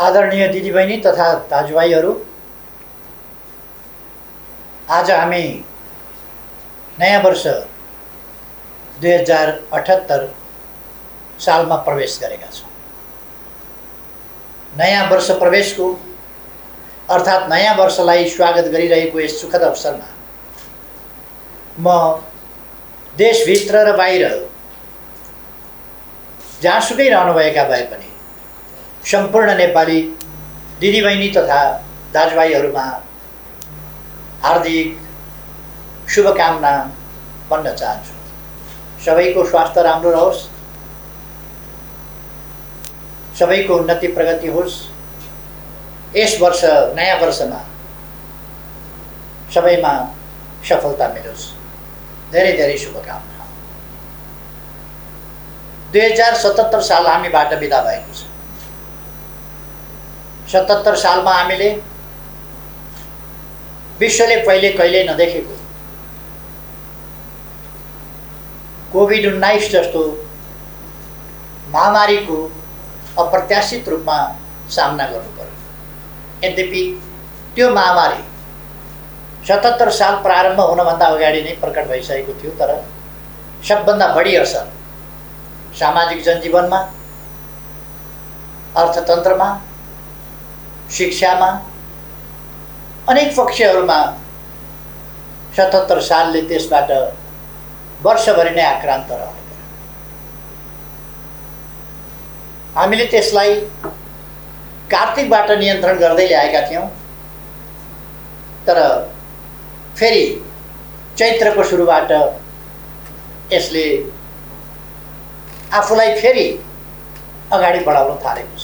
आदरणीय दिदीबहिनी तथा दाजुभाइहरू, आज हामी नयाँ वर्ष 2078 सालमा प्रवेश गरेका छौँ। नयाँ वर्ष प्रवेशको अर्थात् नयाँ वर्षलाई स्वागत गरिरहेको यस सुखद अवसरमा म देशभित्र र बाहिर जहाँसुकै रहनुभएका भए पनि सम्पूर्ण नेपाली दिदीबहिनी तथा दाजुभाइहरूमा हार्दिक शुभकामना भन्न चाहन्छु। सबैको स्वास्थ्य राम्रो रहोस्, सबैको उन्नति प्रगति होस्। यस वर्ष नयाँ वर्षमा सबैमा सफलता मिलोस्। धेरै धेरै शुभकामना। 2077 साल हामीबाट बिदा भएको छ। 77 सालमा हामीले विश्वले पहिले कहिल्यै नदेखेको कोभिड-19 जस्तो महामारीको अप्रत्याशित रूपमा सामना गर्नु पर्यो। यद्यपि त्यो महामारी 77 साल प्रारम्भ हुनभन्दा अगाडि नै प्रकट भइसकेको थियो, तर सबभन्दा बढी असर सामाजिक जनजीवनमा, अर्थतन्त्रमा, शिक्षामा, अनेक पक्षहरूमा 77 सालले त्यसबाट वर्षभरि नै आक्रान्त रहनु पर्यो। हामीले त्यसलाई कार्तिकबाट नियन्त्रण गर्दै ल्याएका थियौँ, तर फेरि चैत्रको सुरुबाट यसले आफूलाई फेरि अगाडि बढाउन थालेको छ।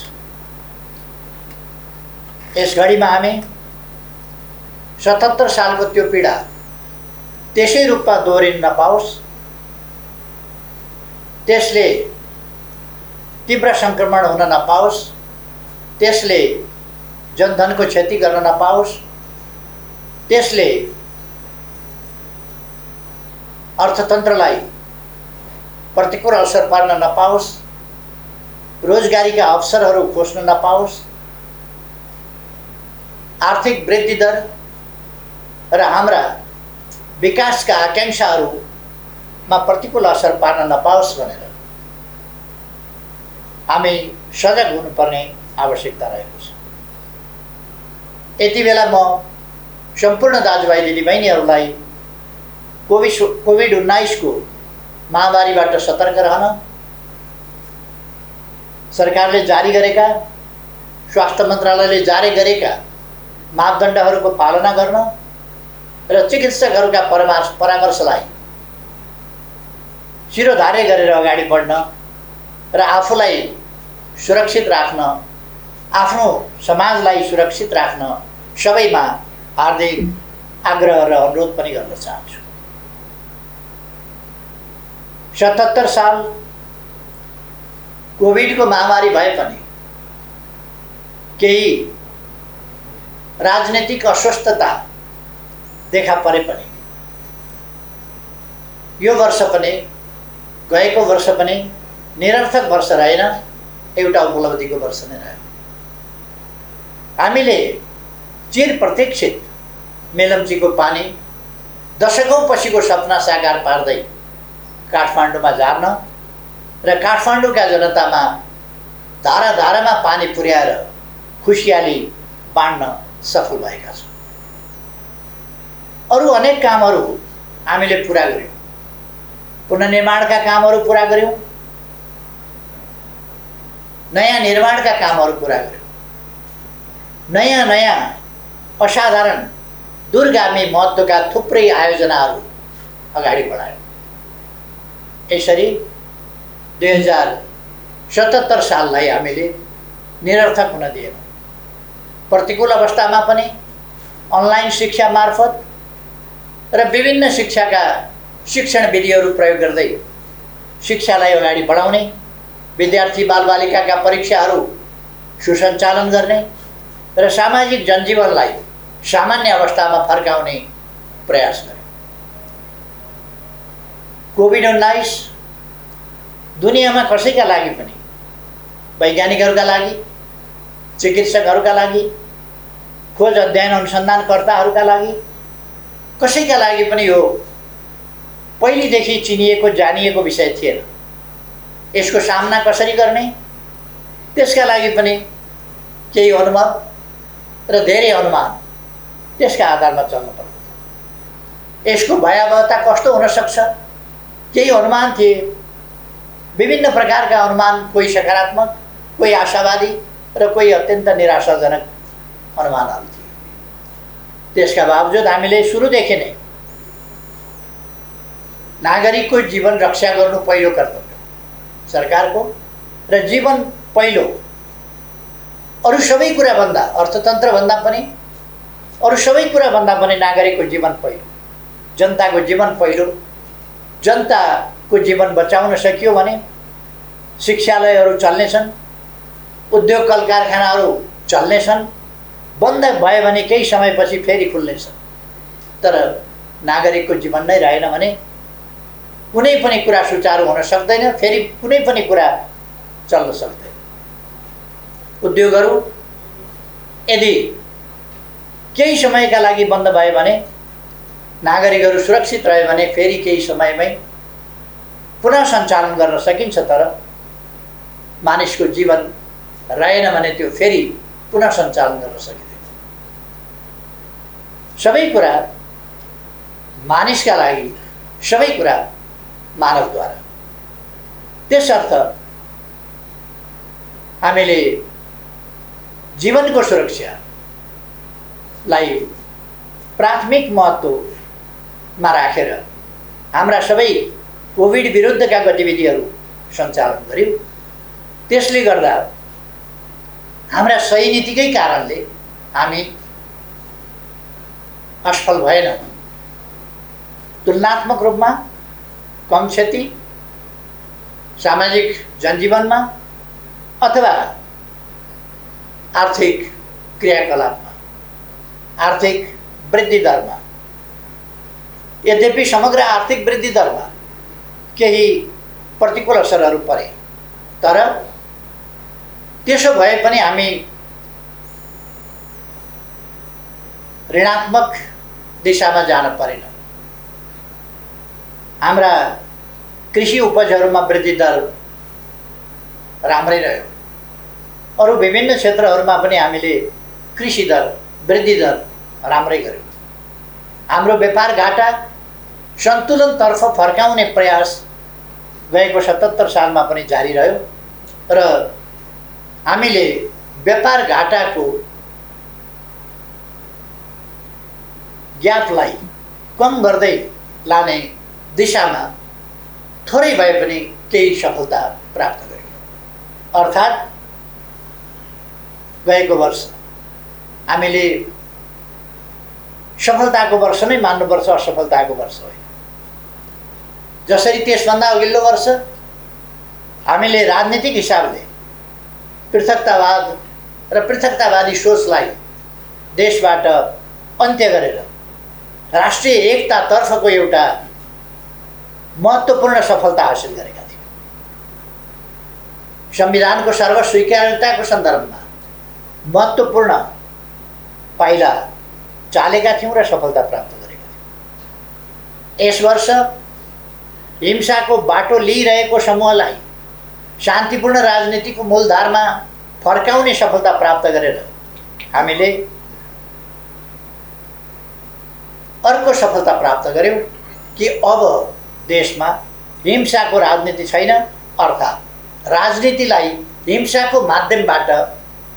यस घडीमा हामी 77 सालको त्यो पीडा त्यसै रूपमा दोहोरिन नपाओस्, त्यसले तीव्र सङ्क्रमण हुन नपाओस्, त्यसले जनधनको क्षति गर्न नपाओस्, त्यसले अर्थतन्त्रलाई प्रतिकूल असर पार्न नपाओस्, रोजगारीका अवसरहरू खोज्न नपाओस्, आर्थिक वृद्धि दर र हाम्रा विकासका आकांक्षाहरूमा प्रतिकूल असर पार्न नपाओस् भनेर हामी सजग हुनुपर्ने आवश्यकता रहेको छ। यति बेला म सम्पूर्ण दाजुभाइ दिदीबहिनीहरूलाई कोभिड-19 को महामारीबाट सतर्क रहन, सरकारले जारी गरेका, स्वास्थ्य मन्त्रालयले जारी गरेका मापदण्डहरूको पालना गर्न र चिकित्सकहरूका परामर्शलाई शिरोधार्य गरेर अगाडि बढ्न र आफूलाई सुरक्षित राख्न, आफ्नो समाजलाई सुरक्षित राख्न सबैमा हार्दिक आग्रह र अनुरोध पनि गर्न चाहन्छु। 77 साल कोभिडको महामारी भए पनि, केही राजनीतिक अस्वस्थता देखा परे पनि, यो वर्ष पनि गएको वर्ष पनि निरर्थक वर्ष रहेन, एउटा उपलब्धिको वर्ष नै रह्यो। हामीले चिर प्रतीक्षित मेलम्चीको पानी दशकौं पछिको सपना साकार पार्दै काठमाडौँमा झार्न र काठमाडौँका जनतामा धारा धारामा पानी पुर्याएर खुसियाली बाँड्न सफल भएका छौँ। अरू अनेक कामहरू हामीले पुरा गर्यौँ। पुनर्निर्माणका कामहरू पुरा गर्यौँ, नयाँ निर्माणका कामहरू पुरा गर्यौँ, नयाँ नयाँ असाधारण दूरगामी महत्त्वका थुप्रै आयोजनाहरू अगाडि बढायौँ। यसरी 2077 साललाई हामीले निरर्थक हुन दिएनौँ। प्रतिकूल अवस्थामा पनि अनलाइन शिक्षा मार्फत र विभिन्न शिक्षाका शिक्षण विधिहरू प्रयोग गर्दै शिक्षालाई अगाडि बढाउने, विद्यार्थी बालबालिकाका परीक्षाहरू सुसञ्चालन गर्ने र सामाजिक जनजीवनलाई सामान्य अवस्थामा फर्काउने प्रयास गर्यौँ। कोभिड-19 दुनियाँमा कसैका लागि पनि, वैज्ञानिकहरूका लागि, चिकित्सकहरूका लागि, खोज अध्ययन अनुसन्धानकर्ताहरूका लागि, कसैका लागि पनि यो पहिलेदेखि चिनिएको जानिएको विषय थिएन। यसको सामना कसरी गर्ने, त्यसका लागि पनि केही अनुभव र धेरै अनुमान त्यसका आधारमा चल्नु पर्छ। यसको भयावहता कस्तो हुन सक्छ, केही अनुमान थिए। विभिन्न प्रकारका अनुमान, कोही सकारात्मक, कोही आशावादी र कोही अत्यन्त निराशाजनक अनुमानहरू थिए। त्यसका बावजुद हामीले सुरुदेखि नै नागरिकको जीवन रक्षा गर्नु पहिलो कर्तव्य सरकारको र जीवन पहिलो, अरू सबै कुराभन्दा, अर्थतन्त्रभन्दा पनि, अरू सबै कुराभन्दा पनि नागरिकको जीवन पहिलो, जनताको जीवन पहिलो। जनताको जीवन बचाउन सकियो भने शिक्षालयहरू चल्नेछन्, उद्योग कल कारखानाहरू चल्नेछन्, बन्द भयो भने केही समयपछि फेरि खुल्नेछन्। तर नागरिकको जीवन नै रहेन भने कुनै पनि कुरा सुचारू हुन सक्दैन, फेरि कुनै पनि कुरा चल्न सक्दैन। उद्योगहरू यदि केही समयका लागि बन्द भयो भने, नागरिकहरू सुरक्षित रह्यो भने फेरि केही समयमै पुनः सञ्चालन गर्न सकिन्छ। तर मानिसको जीवन रहेन भने त्यो फेरि पुनः सञ्चालन गर्न सकिँदैन। सबै कुरा मानिसका लागि, सबै कुरा मानवद्वारा। त्यसर्थ हामीले जीवनको सुरक्षालाई प्राथमिक महत्त्वमा राखेर हाम्रा सबै कोभिड विरुद्धका गतिविधिहरू सञ्चालन गर्यौँ। त्यसले गर्दा हाम्रा सही नीतिकै कारणले हामी असफल भएनौँ। तुलनात्मक रूपमा कम क्षति सामाजिक जनजीवनमा अथवा आर्थिक क्रियाकलापमा, आर्थिक वृद्धि दरमा। यद्यपि समग्र आर्थिक वृद्धि दरमा केही प्रतिकूल असरहरू परे, तर त्यसो भए पनि हामी ऋणात्मक दिशामा जान परेन। हाम्रा कृषि उपजहरूमा वृद्धि दर राम्रै रह्यो। अरू विभिन्न क्षेत्रहरूमा पनि हामीले कृषि दर, वृद्धि दर राम्रै गर्यौँ। हाम्रो व्यापार घाटा सन्तुलनतर्फ फर्काउने प्रयास गएको 77 सालमा पनि जारी रह्यो र हामीले व्यापार घाटाको ग्यापलाई कम गर्दै लाने दिशामा थोरै भए पनि केही सफलता प्राप्त गर्यौँ। अर्थात् गएको वर्ष हामीले सफलताको वर्ष नै मान्नुपर्छ, असफलताको वर्ष होइन। जसरी त्यसभन्दा अघिल्लो वर्ष हामीले राजनीतिक हिसाबले पृथकतावाद र पृथकतावादी सोचलाई देशबाट अन्त्य गरेर राष्ट्रिय एकतातर्फको एउटा महत्त्वपूर्ण सफलता हासिल गरेका थियौँ। संविधानको सर्वस्वीकार्यताको सन्दर्भमा महत्त्वपूर्ण पाइला चालेका थियौँ र सफलता प्राप्त गरेका थियौँ। यस वर्ष हिंसाको बाटो लिइरहेको समूहलाई शान्तिपूर्ण राजनीतिको मूलधारमा फर्काउने सफलता प्राप्त गरेर हामीले अर्को सफलता प्राप्त गर्यौँ कि अब देशमा हिंसाको राजनीति छैन, अर्थात् राजनीतिलाई हिंसाको माध्यमबाट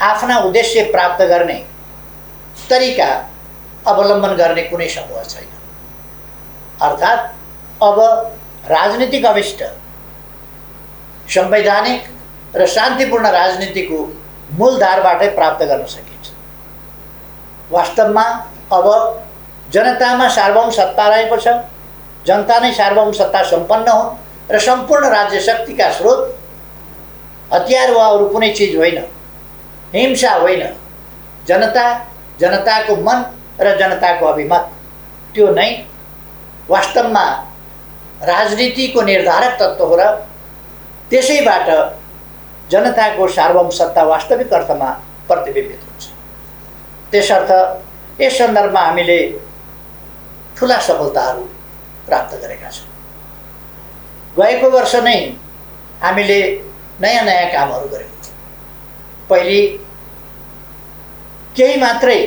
आफ्ना उद्देश्य प्राप्त गर्ने तरिका अवलम्बन गर्ने कुनै समूह छैन। अर्थात् अब राजनीतिक अभिष्ट संवैधानिक र शान्तिपूर्ण राजनीतिको मूलधारबाटै प्राप्त गर्न सकिन्छ। वास्तवमा अब जनतामा सार्वभौम सत्ता रहेको छ, जनता नै सार्वभौम सत्ता सम्पन्न हुन् र सम्पूर्ण राज्य शक्तिका स्रोत हतियार वा अरू कुनै चिज होइन, हिंसा होइन, जनता, जनताको मन र जनताको अभिमत, त्यो नै वास्तवमा राजनीतिको निर्धारक तत्त्व हो र त्यसैबाट जनताको सार्वभौम सत्ता वास्तविक अर्थमा प्रतिबिम्बित हुन्छ। त्यसर्थ यस सन्दर्भमा हामीले ठुला सफलताहरू प्राप्त गरेका छौँ। गएको वर्ष नै हामीले नयाँ नयाँ कामहरू गऱ्यौँ। पहिले केही मात्रै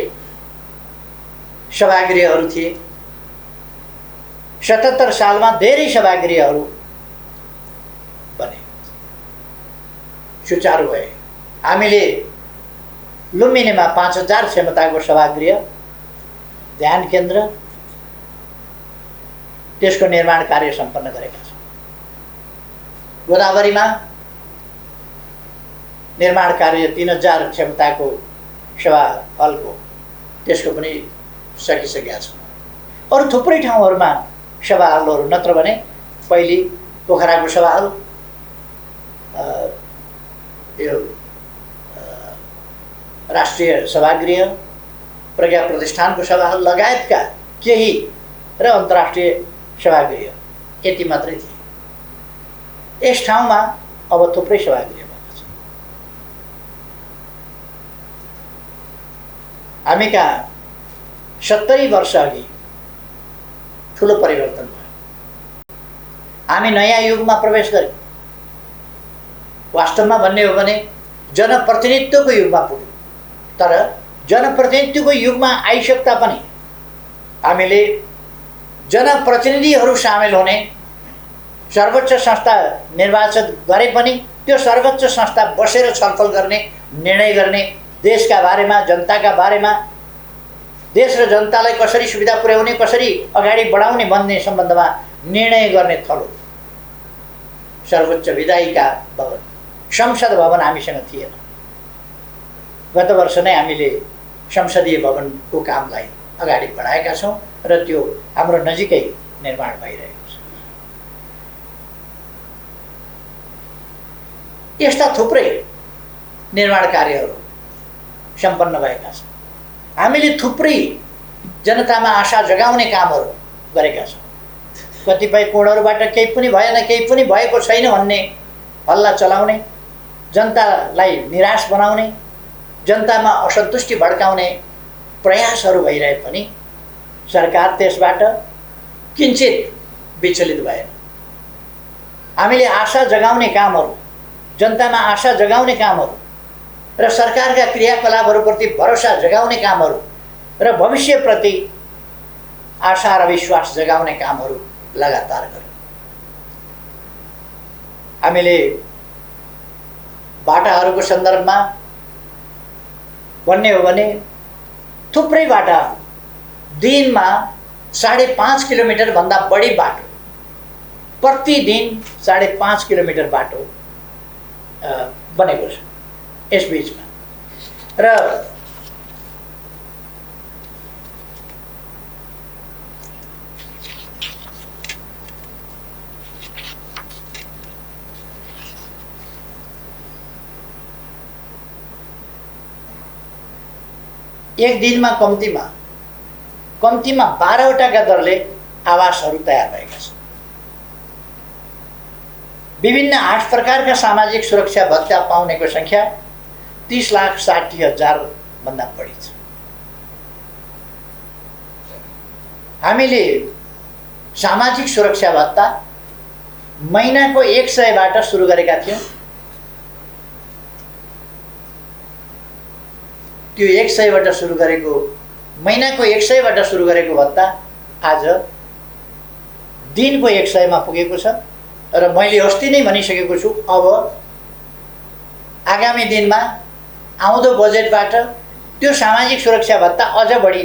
सभागृहहरू थिए। 77 सालमा धेरै सभागृहहरू बने, सुचारू भए। हामीले लुम्बिनीमा 5000 क्षमताको सभागृह, ध्यान केन्द्र, त्यसको निर्माण कार्य सम्पन्न गरेका छौँ। गोदावरीमा निर्माण कार्य 3000 क्षमताको सभा हलको, त्यसको पनि सकिसकेका छौँ। अरू थुप्रै ठाउँहरूमा सभा हलहरू, नत्र भने पहिले पोखराको सभा हल, यो राष्ट्रिय सभागृह, प्रज्ञा प्रतिष्ठानको सभा हल लगायतका केही र अन्तर्राष्ट्रिय सभागृह, यति मात्रै थिए। यस ठाउँमा अब थुप्रै सभागृह भएको छ। हामी कहाँ 70 वर्ष अघि ठुलो परिवर्तन भयो। हामी नयाँ युगमा प्रवेश गर्यौँ। वास्तवमा भन्ने हो भने जनप्रतिनिधित्वको युगमा पुग्यौँ। तर जनप्रतिनिधित्वको युगमा आइसक्दा पनि हामीले जनप्रतिनिधिहरू सामेल हुने सर्वोच्च संस्था निर्वाचित गरे पनि त्यो सर्वोच्च संस्था बसेर छलफल गर्ने, निर्णय गर्ने, देशका बारेमा, जनताका बारेमा, देश र जनतालाई कसरी सुविधा पुर्याउने, कसरी अगाडि बढाउने भन्ने सम्बन्धमा निर्णय गर्ने थलो सर्वोच्च विधायिका भवन, संसद भवन हामीसँग थिएन। गत वर्ष नै हामीले संसदीय भवनको कामलाई अगाडि बढाएका छौँ र त्यो हाम्रो नजिकै निर्माण भइरहेको छ। यस्ता थुप्रै निर्माण कार्यहरू सम्पन्न भएका छन्। हामीले थुप्रै जनतामा आशा जगाउने कामहरू गरेका छौँ। कतिपय कोणहरूबाट केही पनि भएन, केही पनि भएको छैन भन्ने हल्ला चलाउने, जनतालाई निराश बनाउने, जनतामा असन्तुष्टि भड्काउने प्रयासहरू भइरहे पनि सरकार त्यसबाट किञ्चित विचलित भएन। हामीले आशा जगाउने कामहरू, जनतामा आशा जगाउने कामहरू र सरकारका क्रियाकलापहरूप्रति भरोसा जगाउने कामहरू र भविष्यप्रति आशा र विश्वास जगाउने कामहरू लगातार गर्यौँ। हामीले बाटाहरूको सन्दर्भमा भन्ने हो भने थुप्रै बाटा, दिनमा 5.5 किलोमिटरभन्दा बढी बाटो, प्रतिदिन 5.5 किलोमिटर बाटो बनेको छ यस बीचमा। र एक दिनमा कम्तीमा 12वटाका दरले आवासहरू तयार भएका छन्। विभिन्न 8 प्रकारका सामाजिक सुरक्षा भत्ता पाउनेको संख्या 30,60,000 भन्दा बढी छ। हामीले सामाजिक सुरक्षा भत्ता महिनाको 100बाट सुरु गरेका थियौँ। त्यो 100बाट सुरु गरेको, महिनाको 100बाट सुरु गरेको भत्ता आज दिनको 100मा पुगेको छ। र मैले अस्ति नै भनिसकेको छु, अब आगामी दिनमा आउँदो बजेटबाट त्यो सामाजिक सुरक्षा भत्ता अझ बढी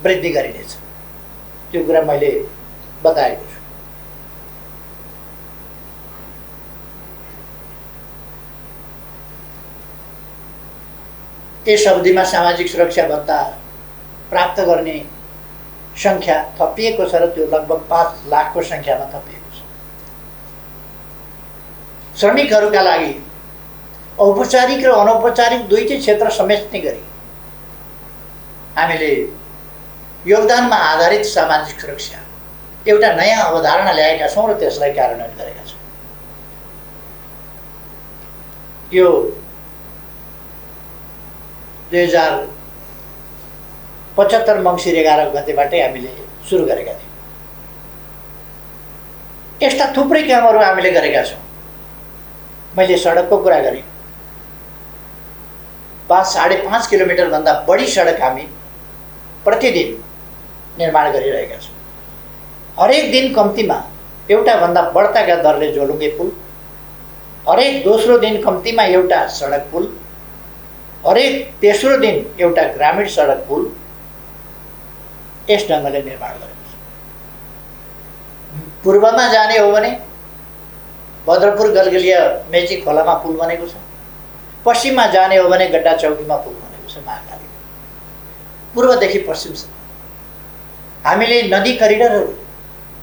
वृद्धि गरिनेछ। त्यो कुरा मैले बताएको छु। यस अवधिमा सामाजिक सुरक्षा भत्ता प्राप्त गर्ने संख्या थपिएको छ र त्यो लगभग 5 लाखको संख्यामा थपिएको छ। श्रमिकहरूका लागि औपचारिक र अनौपचारिक दुईटै क्षेत्र समेट्ने गरी हामीले योगदानमा आधारित सामाजिक सुरक्षा एउटा नयाँ अवधारणा ल्याएका छौँ र त्यसलाई कार्यान्वयन गरेका छौँ। यो 2075 मङ्सिर 11 गतेबाटै हामीले सुरु गरेका थियौँ। यस्ता थुप्रै कामहरू हामीले गरेका छौँ। मैले सडकको कुरा गरेँ, 5.5 किलोमिटरभन्दा बढी सडक हामी प्रतिदिन निर्माण गरिरहेका छौँ। हरेक दिन कम्तीमा एउटाभन्दा बढ्ताका दरले झोलुङ्गे पुल, हरेक दोस्रो दिन कम्तीमा एउटा सडक पुल, हरेक तेस्रो दिन एउटा ग्रामीण सडक पुल यस ढङ्गले निर्माण गरेको छ। पूर्वमा जाने हो भने भद्रपुर गलगलिया मेची खोलामा पुल बनेको छ। पश्चिममा जाने हो भने गड्डा चौकीमा पुल बनेको छ महाकाली। पूर्वदेखि पश्चिमसम्म हामीले नदी करिडरहरू,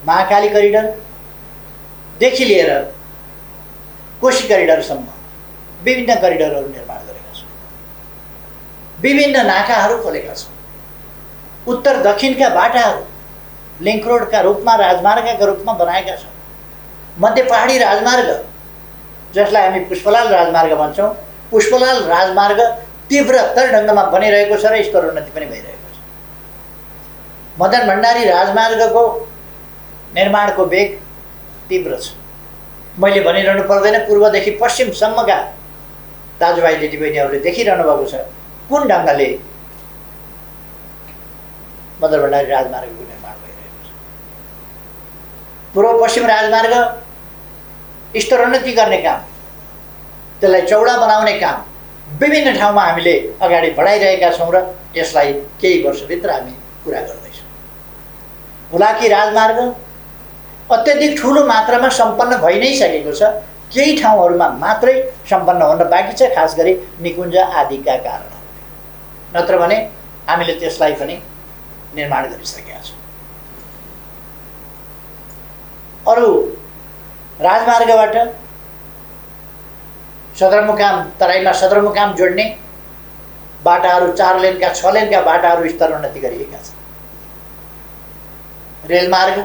महाकाली करिडरदेखि लिएर कोशी करिडरसम्म विभिन्न करिडरहरू निर्माण गरेका छौँ। विभिन्न नाकाहरू खोलेका छौँ। उत्तर दक्षिणका बाटाहरू लिङ्क रोडका रूपमा, राजमार्गका रूपमा बनाएका छौँ। मध्य पहाडी राजमार्ग, जसलाई हामी पुष्पलाल राजमार्ग भन्छौँ, पुष्पलाल राजमार्ग तीव्रतर ढङ्गमा बनिरहेको छ र स्तरोन्नति पनि भइरहेको छ। मदन भण्डारी राजमार्गको निर्माणको वेग तीव्र छ। मैले भनिरहनु पर्दैन, पूर्वदेखि पश्चिमसम्मका दाजुभाइ दिदीबहिनीहरूले देखिरहनु भएको छ कुन ढङ्गले मदन भण्डारी राजमार्गको निर्माण भइरहेको छ। पूर्व पश्चिम राजमार्ग स्तरोन्नति गर्ने काम, त्यसलाई चौडा बनाउने काम विभिन्न ठाउँमा हामीले अगाडि बढाइरहेका छौँ र यसलाई केही वर्षभित्र हामी पुरा गर्दैछौँ। हुलाकी राजमार्ग अत्यधिक ठुलो मात्रामा सम्पन्न भइ नै सकेको छ, केही ठाउँहरूमा मात्रै सम्पन्न हुन बाँकी छ, खास गरी निकुञ्ज आदिका कारणहरूले। नत्र भने हामीले त्यसलाई पनि निर्माण गरिसकेका छौँ। अरू राजमार्गबाट सदरमुकाम, तराईमा सदरमुकाम जोड्ने बाटाहरू 4 लेनका 6 लेनका बाटाहरू स्तरोन्नति गरिएका छन्। रेलमार्ग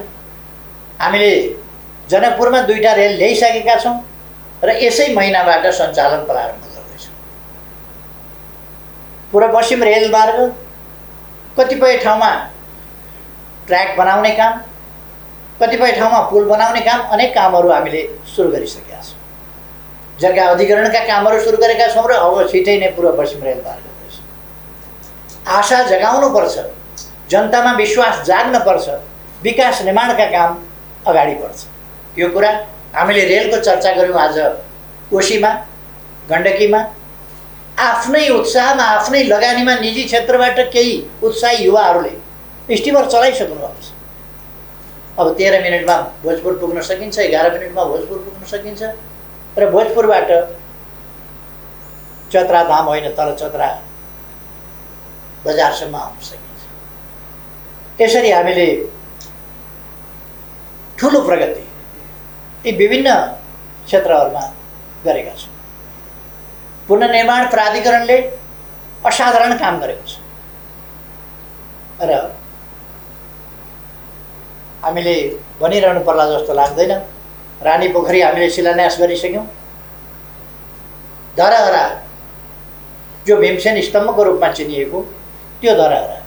हामीले जनकपुरमा 2टा रेल ल्याइसकेका छौँ र यसै महिनाबाट सञ्चालन प्रारम्भ गर्दैछौँ। पूर्व पश्चिम रेलमार्ग कतिपय ठाउँमा ट्र्याक बनाउने काम, कतिपय ठाउँमा पुल बनाउने काम, अनेक कामहरू हामीले सुरु गरिसकेका छौँ। जग्गा अधिग्रहणका कामहरू सुरु गरेका छौँ र अब छिटै नै पूर्व पश्चिम रेलमार्ग हुँदैछ। आशा जगाउनुपर्छ, जनतामा विश्वास जाग्नुपर्छ, विकास निर्माणका काम अगाडि बढ्छ। यो कुरा हामीले रेलको चर्चा गऱ्यौँ आज कोशीमा, गण्डकीमा। आफ्नै उत्साहमा, आफ्नै लगानीमा निजी क्षेत्रबाट केही उत्साही युवाहरूले स्टिमर चलाइसक्नु भएको छ। अब 13 मिनटमा भोजपुर पुग्न सकिन्छ, 11 मिनटमा भोजपुर पुग्न सकिन्छ र भोजपुरबाट चतरा धाम होइन तर चतरा बजारसम्म आउन सकिन्छ। यसरी हामीले ठुलो प्रगति यी विभिन्न क्षेत्रहरूमा गरेका छौँ। पुनर्निर्माण प्राधिकरणले असाधारण काम गरेको छ र हामीले भनिरहनु पर्ला जस्तो लाग्दैन। रानी पोखरी हामीले शिलान्यास गरिसक्यौँ। धरहरा जो भीमसेन स्तम्भको रूपमा चिनिएको त्यो धरहरा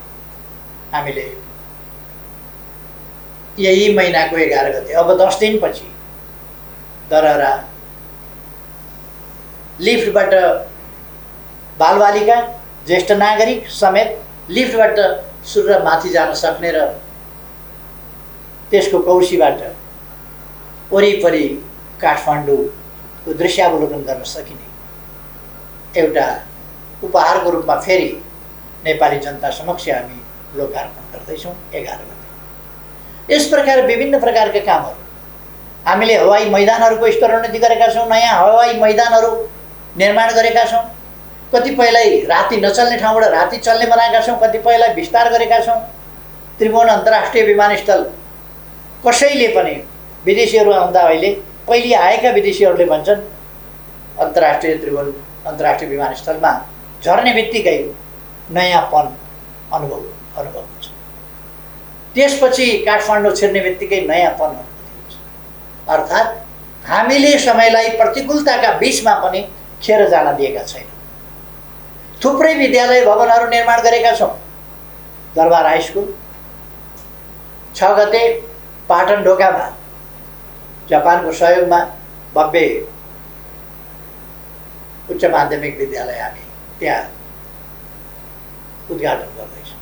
हामीले यही महिनाको 11 गते, अब 10 दिनपछि धरहरा लिफ्टबाट बालबालिका, ज्येष्ठ नागरिक समेत लिफ्टबाट सुर माथि जान सक्ने र त्यसको कौशीबाट वरिपरि काठमाडौँको दृश्यावलोकन गर्न सकिने एउटा उपहारको रूपमा फेरि नेपाली जनता समक्ष हामी लोकार्पण गर्दैछौँ 11 गते। यस प्रकार विभिन्न प्रकारका कामहरू हामीले हवाई मैदानहरूको स्तरोन्नति गरेका छौँ। नयाँ हवाई मैदानहरू निर्माण गरेका छौँ। कतिपयलाई राति नचल्ने ठाउँबाट राति चल्ने बनाएका छौँ, कतिपयलाई विस्तार गरेका छौँ। त्रिभुवन अन्तर्राष्ट्रिय विमानस्थल कसैले पनि विदेशीहरू आउँदा अहिले पहिले आएका विदेशीहरूले भन्छन् अन्तर्राष्ट्रिय त्रिभुवन अन्तर्राष्ट्रिय विमानस्थलमा झर्ने बित्तिकै नयाँपन अनुभव हुन्छ। त्यसपछि काठमाडौँ छिर्ने बित्तिकै नयाँपन अनुभूति हुन्छ। अर्थात् हामीले समयलाई प्रतिकूलताका बीचमा पनि खेर जान दिएका छैनौँ। थुप्रै विद्यालय भवनहरू निर्माण गरेका छौँ। दरबार हाई स्कुल 6 गते पाटन ढोकामा जापानको सहयोगमा भव्य उच्च माध्यमिक विद्यालय हामी त्यहाँ उद्घाटन गर्दैछौँ।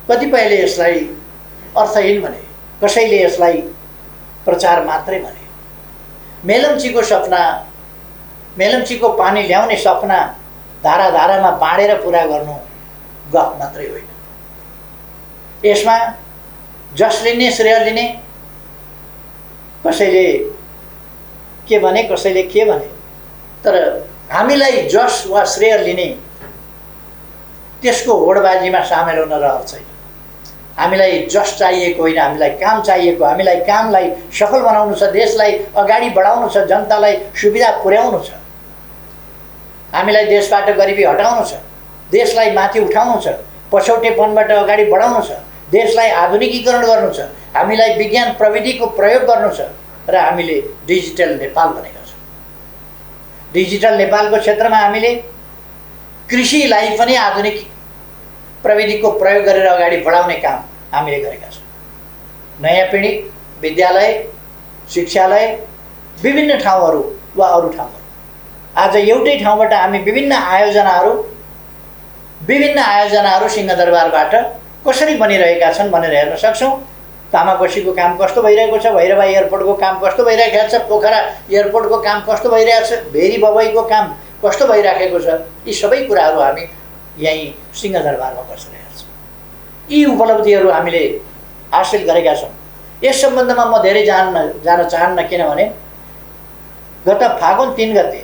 कतिपयले यसलाई अर्थहीन भने, कसैले यसलाई प्रचार मात्रै भने। मेलम्चीको सपना, मेलम्चीको पानी ल्याउने सपना धारा धारामा बाँडेर पुरा गर्नु गफ मात्रै होइन। यसमा जस लिने श्रेय लिने, कसैले के भने कसैले के भने, तर हामीलाई जस वा श्रेय लिने त्यसको होडबाजीमा सामेल हुन रहर छैन। हामीलाई जस चाहिएको होइन, हामीलाई काम चाहिएको। हामीलाई कामलाई सफल बनाउनु छ, देशलाई अगाडि बढाउनु छ, जनतालाई सुविधा पुर्याउनु छ। हामीलाई देशबाट गरिबी हटाउनु छ, देशलाई माथि उठाउनु छ, पछौटेपनबाट अगाडि बढाउनु छ, देशलाई आधुनिकीकरण गर्नु छ, हामीलाई विज्ञान प्रविधिको प्रयोग गर्नु छ र हामीले डिजिटल नेपाल भनेका छौँ। डिजिटल नेपालको क्षेत्रमा हामीले कृषिलाई पनि आधुनिक प्रविधिको प्रयोग गरेर अगाडि बढाउने काम हामीले गरेका छौँ। नयाँ पिँढी विद्यालय, शिक्षालय, विभिन्न ठाउँहरू वा अरू ठाउँहरू, आज एउटै ठाउँबाट हामी विभिन्न आयोजनाहरू सिंहदरबारबाट कसरी बनिरहेका छन् भनेर हेर्न सक्छौँ। तामाकोसीको काम कस्तो भइरहेको छ, भैरवा एयरपोर्टको काम कस्तो भइरहेको छ, पोखरा एयरपोर्टको काम कस्तो भइरहेको छ, भेरी बबईको काम कस्तो भइराखेको छ, यी सबै कुराहरू हामी यहीँ सिंहदरबारमा बसेर हेर्छौँ। यी उपलब्धिहरू हामीले हासिल गरेका छौँ। यस सम्बन्धमा म धेरै जान चाहन्न, किनभने गत फागुन 3 गते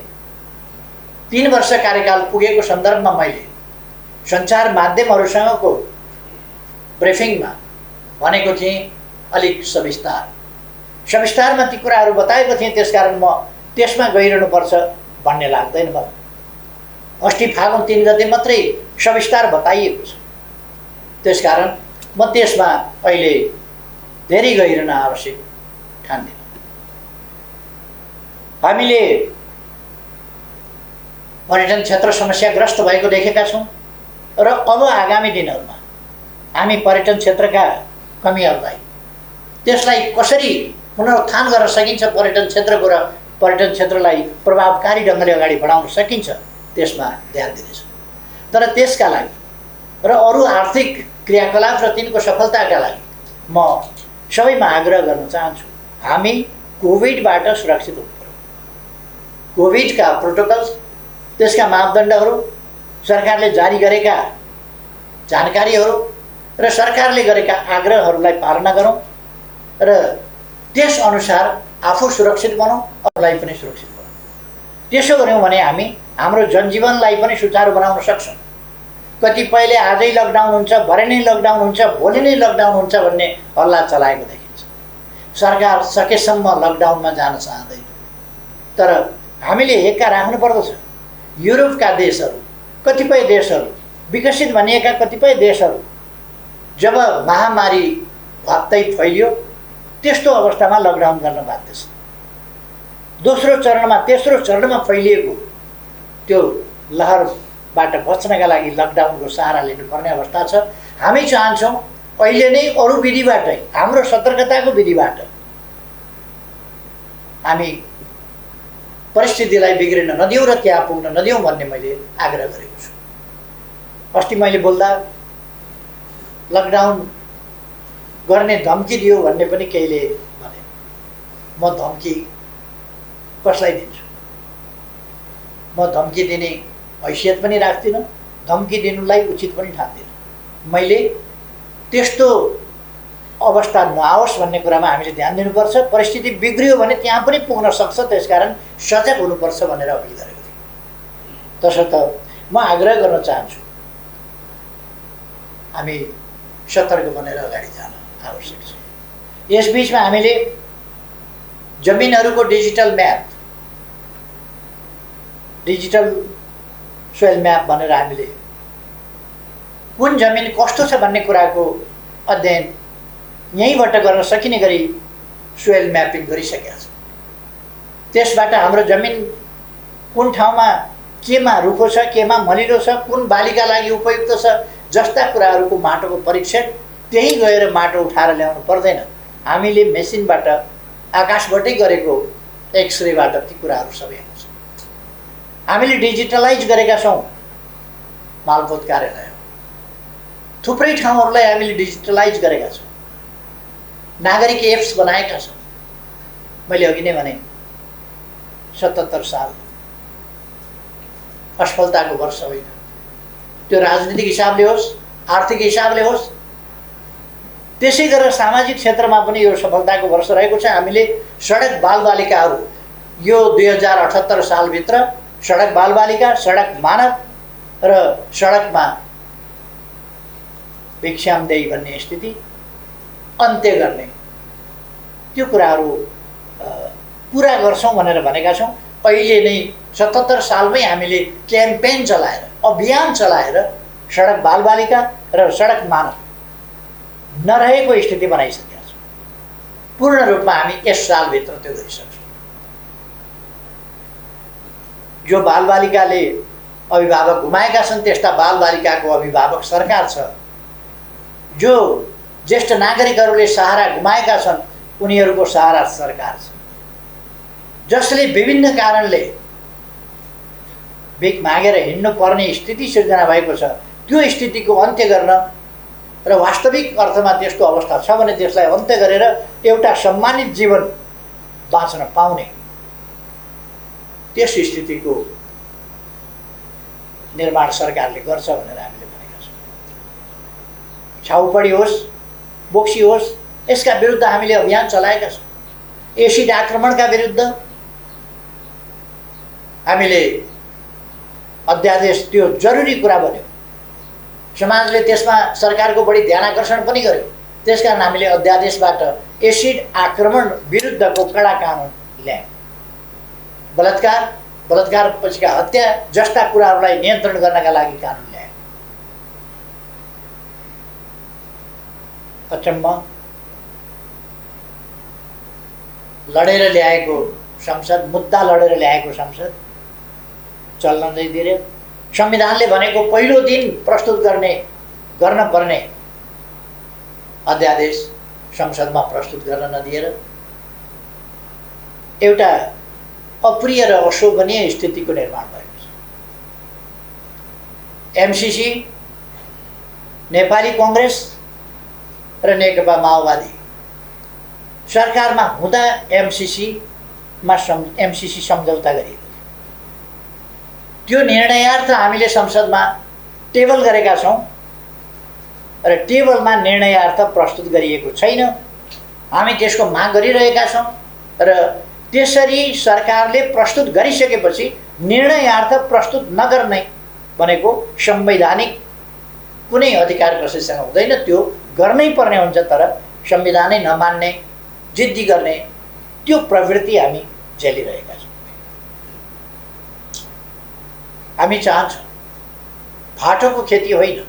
3 वर्ष कार्यकाल पुगेको सन्दर्भमा मैले सञ्चार माध्यमहरूसँगको ब्रिफिङमा भनेको थिएँ अलिक सविस्तारमा ती कुराहरू बताएको थिएँ। त्यसकारण म त्यसमा गइरहनुपर्छ भन्ने लाग्दैन मलाई। अस्ति फागुन 3 गते मात्रै सविस्तार बताइएको छ, त्यसकारण म त्यसमा अहिले धेरै गइरहन आवश्यक ठान्दिनँ। हामीले पर्यटन क्षेत्र समस्याग्रस्त भएको देखेका छौँ र अब आगामी दिनहरूमा हामी पर्यटन क्षेत्रका कमीहरूलाई, त्यसलाई कसरी पुनरुत्थान गर्न सकिन्छ, पर्यटन क्षेत्रको र पर्यटन क्षेत्रलाई प्रभावकारी ढङ्गले अगाडि बढाउन सकिन्छ, त्यसमा ध्यान दिनेछ। तर त्यसका लागि र अरू आर्थिक क्रियाकलाप र तिनको सफलताका लागि म सबैमा आग्रह गर्न चाहन्छु, हामी कोभिडबाट सुरक्षित हुनु पर्यो। कोभिडका प्रोटोकल्स, त्यसका मापदण्डहरू, सरकारले जारी गरेका जानकारीहरू र सरकारले गरेका आग्रहहरूलाई पालना गरौँ र त्यसअनुसार आफू सुरक्षित बनौँ, अरूलाई पनि सुरक्षित बनाऊँ। त्यसो गऱ्यौँ भने हामी हाम्रो जनजीवनलाई पनि सुचारू बनाउन सक्छौँ। कतिपयले आजै लकडाउन हुन्छ, भरे नै लकडाउन हुन्छ, भोलि नै लकडाउन हुन्छ भन्ने हल्ला चलाएको देखिन्छ। सरकार सकेसम्म लकडाउनमा जान चाहँदैन, तर हामीले हेक्का राख्नु पर्दछ। युरोपका देशहरू, कतिपय देशहरू, विकसित भनिएका कतिपय देशहरू जब महामारी भत्तै फैलियो, त्यस्तो अवस्थामा लकडाउन गर्न बाध्य छ। दोस्रो चरणमा, तेस्रो चरणमा फैलिएको त्यो लहरबाट बच्नका लागि लकडाउनको सहारा लिनुपर्ने अवस्था छ। हामी चाहन्छौँ अहिले नै अरू विधिबाटै, हाम्रो सतर्कताको विधिबाट हामी परिस्थितिलाई बिग्रिन नदिउँ र त्यहाँ पुग्न नदिउँ भन्ने मैले आग्रह गरेको छु। अस्ति मैले बोल्दा लकडाउन गर्ने धम्की दियो भन्ने पनि केहीले भने। म धम्की कसलाई दिन्छु? म धम्की दिने हैसियत पनि राख्दिनँ, धम्की दिनुलाई उचित पनि ठान्दिनँ। मैले त्यस्तो अवस्था नआओस् भन्ने कुरामा हामीले ध्यान दिनुपर्छ। परिस्थिति बिग्रियो भने त्यहाँ पनि पुग्न सक्छ, त्यसकारण सजग हुनुपर्छ भनेर अपिल गरेको थिएँ। तसर्थ म आग्रह गर्न चाहन्छु, हामी सतर्क बनेर अगाडि जान आवश्यक छ। यसबीचमा हामीले जमिनहरूको digital map, digital soil map भनेर हामीले कुन जमिन कस्तो छ भन्ने कुराको अध्ययन यहीँबाट गर्न सकिने गरी सोइल म्यापिङ गरिसकेका छ। त्यसबाट हाम्रो जमिन कुन ठाउँमा केमा रुखो छ, केमा मलिलो छ, कुन बालीका लागि उपयुक्त छ जस्ता कुराहरूको माटोको परीक्षण त्यही गएर माटो उठाएर ल्याउनु पर्दैन। हामीले मेसिनबाट आकाशबाटै गरेको एक्सरेबाट ती कुराहरू सबै आउँछ। हामीले डिजिटलाइज गरेका छौँ मालपोत कार्यालय, थुप्रै ठाउँहरूलाई हामीले डिजिटलाइज गरेका छौँ, नागरिक एप्स बनाएका छौँ। मैले अघि नै भने 77 साल असफलताको वर्ष होइन, त्यो राजनीतिक हिसाबले होस्, आर्थिक हिसाबले होस्, त्यसै गरेर सामाजिक क्षेत्रमा पनि यो सफलताको वर्ष रहेको छ। हामीले सडक बालबालिकाहरू यो 2078 सालभित्र सडक बालबालिका, सडक मानव र सडकमा भिक्षामदेही भन्ने स्थिति अन्त्य गर्ने त्यो कुराहरू पुरा गर्छौँ भनेर भनेका छौँ। अहिले नै 77 सालमै हामीले क्याम्पेन चलाएर, अभियान चलाएर सडक बालबालिका र सडक मानव नरहेको स्थिति बनाइसकेका छौँ। पूर्ण रूपमा हामी यस सालभित्र त्यो गरिसक्छौँ। जो बालबालिकाले अभिभावक गुमाएका छन् त्यस्ता बालबालिकाको अभिभावक सरकार छ। जो ज्येष्ठ नागरिकहरूले सहारा गुमाएका छन् उनीहरूको सहारा सरकार छ। जसले विभिन्न कारणले भिख मागेर हिँड्नु पर्ने स्थिति सिर्जना भएको छ, त्यो स्थितिको अन्त्य गर्न र वास्तविक अर्थमा त्यस्तो अवस्था छ भने त्यसलाई अन्त्य गरेर एउटा सम्मानित जीवन बाँच्न पाउने त्यस स्थितिको निर्माण सरकारले गर्छ भनेर हामीले भनेका छौँ। छाउपडी होस्, बोक्सी होस्, यसका विरुद्ध हामीले अभियान चलाएका छौँ। एसिड आक्रमणका विरुद्ध हामीले अध्यादेश, त्यो जरुरी कुरा बन्यो, समाजले त्यसमा सरकारको बढी ध्यानआकर्षण पनि गर्यो। त्यसकारण हामीले अध्यादेशबाट एसिड आक्रमण विरुद्धको कडा कानुन ल्यायौँ। बलात्कार, बलात्कारपछिका हत्या जस्ता कुराहरूलाई नियन्त्रण गर्नका लागि कानुन ल्यायौँ। अचम्म लडेर ल्याएको संसद, मुद्दा लडेर ल्याएको संसद चल्न नदिएर, संविधानले भनेको पहिलो दिन प्रस्तुत गर्न पर्ने अध्यादेश संसदमा प्रस्तुत गर्न नदिएर एउटा अप्रिय र अशोभनीय स्थितिको निर्माण भएको छ। एमसीसी, नेपाली कांग्रेस र नेकपा माओवादी सरकारमा हुँदा एमसीसी सम्झौता गरियो। त्यो निर्णयार्थ हामीले संसदमा टेबल गरेका छौँ र टेबलमा निर्णयार्थ प्रस्तुत गरिएको छैन। हामी त्यसको माग गरिरहेका छौँ र त्यसरी सरकारले प्रस्तुत गरिसकेपछि निर्णयार्थ प्रस्तुत नगर्ने भनेको संवैधानिक कुनै अधिकार कसैसँग हुँदैन, त्यो गर्नै पर्ने हुन्छ। तर संविधानै नमान्ने, जिद्दी गर्ने त्यो प्रवृत्ति हामी झेलिरहेका छौँ। हामी चाहन्छौँ फाटोको खेती होइन,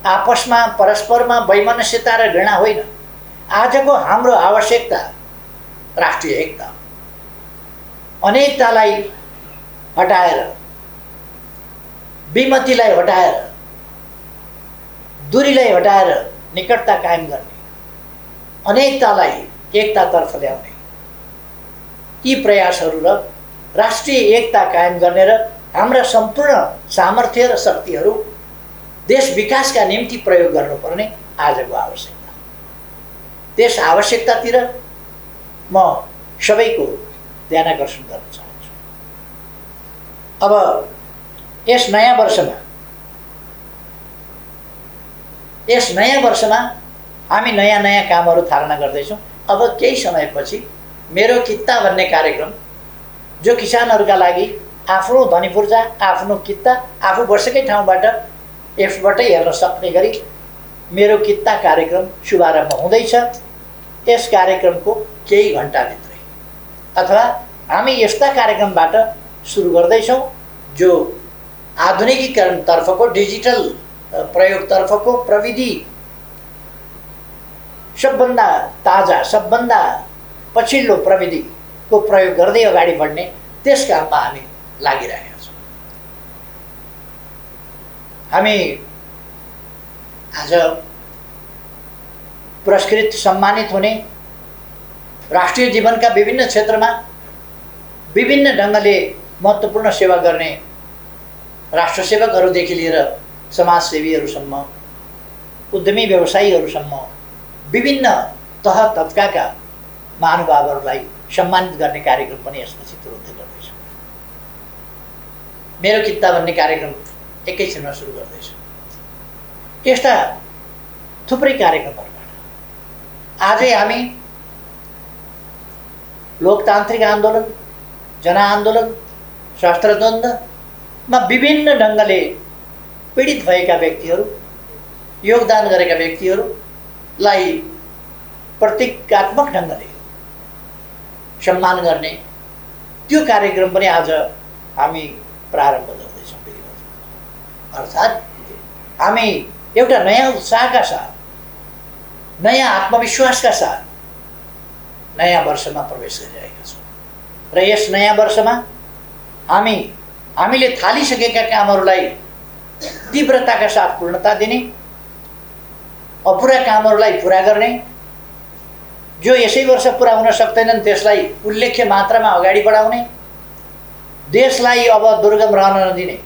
आपसमा परस्परमा वैमनस्यता र घृणा होइन। आजको हाम्रो आवश्यकता राष्ट्रिय एकता, अनेकतालाई हटाएर, विमतिलाई हटाएर, दूरीलाई हटाएर निकटता कायम गर्ने, अनेकतालाई एकतातर्फ ल्याउने यी प्रयासहरू र राष्ट्रिय एकता कायम गर्ने र हाम्रा सम्पूर्ण सामर्थ्य र शक्तिहरू देश विकासका निम्ति प्रयोग गर्नुपर्ने आजको आवश्यकता। त्यस आवश्यकतातिर म सबैको ध्यानआकर्षण गर्न चाहन्छु। अब यस नयाँ वर्षमा हामी नयाँ कामहरू थालना गर्दैछौँ। अब केही समयपछि मेरो कित्ता भन्ने कार्यक्रम, जो किसानहरूका लागि आफ्नो धनीपूर्जा, आफ्नो कित्ता आफू बसेकै ठाउँबाट एप्सबाटै हेर्न सक्ने गरी मेरो कित्ता कार्यक्रम शुभारम्भ हुँदैछ। यस कार्यक्रमको केही घन्टाभित्रै अथवा हामी यस्ता कार्यक्रमबाट सुरु गर्दैछौँ जो आधुनिकीकरणतर्फको, डिजिटल प्रयोगतर्फको, प्रविधि सबभन्दा ताजा, सबभन्दा पछिल्लो प्रविधिको प्रयोग गर्दै अगाडि बढ्ने त्यस काममा हामी लागिरहेका छौँ। हामी आज पुरस्कृत सम्मानित हुने राष्ट्रिय जीवनका विभिन्न क्षेत्रमा विभिन्न ढङ्गले महत्त्वपूर्ण सेवा गर्ने राष्ट्रसेवकहरूदेखि लिएर समाजसेवीहरूसम्म उद्यमी व्यवसायीहरूसम्म विभिन्न तह तबकाका महानुभावहरूलाई सम्मानित गर्ने कार्यक्रम पनि यसपछि तुरुन्तै गर्दैछ। मेरो किता भन्ने कार्यक्रम एकैछिनमा सुरु गर्दैछ। यस्ता थुप्रै कार्यक्रमहरूबाट आजै हामी लोकतान्त्रिक आन्दोलन, जनआन्दोलन, सशस्त्र द्वन्द्वमा विभिन्न ढङ्गले पीडित भएका व्यक्तिहरू, योगदान गरेका व्यक्तिहरूलाई प्रतीकात्मक ढङ्गले सम्मान गर्ने त्यो कार्यक्रम पनि आज हामी प्रारम्भ गर्दैछौँ। अर्थात् हामी एउटा नयाँ उत्साहका साथ, नयाँ आत्मविश्वासका साथ नयाँ वर्षमा प्रवेश गरिरहेका छौँ र यस नयाँ वर्षमा हामीले थालिसकेका कामहरूलाई तीव्रताका साथ पूर्णता दिने, अपुरा कामहरूलाई पुरा गर्ने, जो यसै वर्ष पुरा हुन सक्दैनन् त्यसलाई उल्लेख्य मात्रामा अगाडि बढाउने, देशलाई अब दुर्गम रहन नदिने।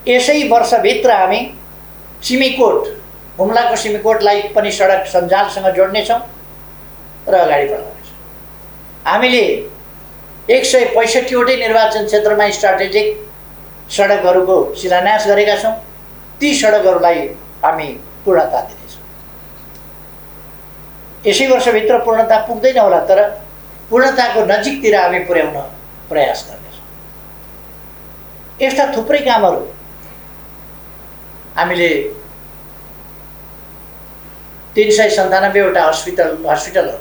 यसै वर्षभित्र हामी सिमीकोट, हुम्लाको सिमीकोटलाई पनि सडक सञ्जालसँग जोड्नेछौँ र अगाडि बढाउनेछौँ। हामीले 165वटै निर्वाचन क्षेत्रमा स्ट्राटेजिक सडकहरूको शिलान्यास गरेका छौँ। ती सडकहरूलाई हामी पूर्णता दिनेछौँ। यसै वर्षभित्र पूर्णता पुग्दैन होला, तर पूर्णताको नजिकतिर हामी पुर्याउन प्रयास गर्नेछौँ। यस्ता थुप्रै कामहरू हामीले 397वटा हस्पिटलहरू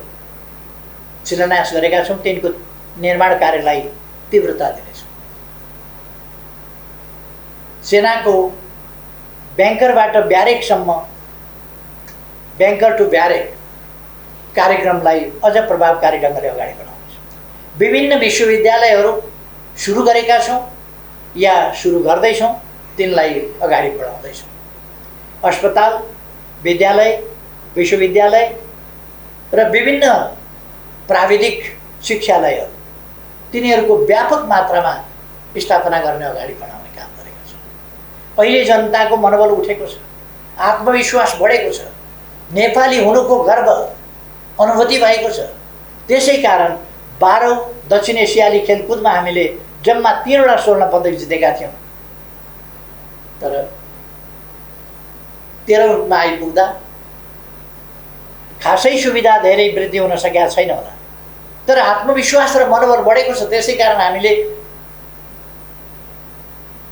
शिलान्यास गरेका छौँ। तिनको निर्माण कार्यलाई तीव्रता दिनेछौँ। सेनाको ब्याङ्करबाट ब्यारेकसम्म, ब्याङ्कर टु ब्यारेक कार्यक्रमलाई अझ प्रभावकारी ढङ्गले अगाडि बढाउनेछौँ। विभिन्न विश्वविद्यालयहरू सुरु गरेका छौँ या सुरु गर्दैछौँ, तिनलाई अगाडि बढाउँदैछौँ। अस्पताल, विद्यालय, विश्वविद्यालय र विभिन्न प्राविधिक शिक्षालयहरू, तिनीहरूको व्यापक मात्रामा स्थापना गर्ने अगाडि बढाउने काम गरेका छौँ। अहिले जनताको मनोबल उठेको छ, आत्मविश्वास बढेको छ, नेपाली हुनुको गर्व अनुभूति भएको छ। त्यसै कारण 12औं दक्षिण एसियाली खेलकुदमा हामीले जम्मा 3वटा स्वर्ण पदक जितेका थियौँ, तर 13औंमा आइपुग्दा खासै सुविधा धेरै वृद्धि हुन सकेका छैन होला, तर आत्मविश्वास र मनोबल बढेको छ। त्यसै कारण हामीले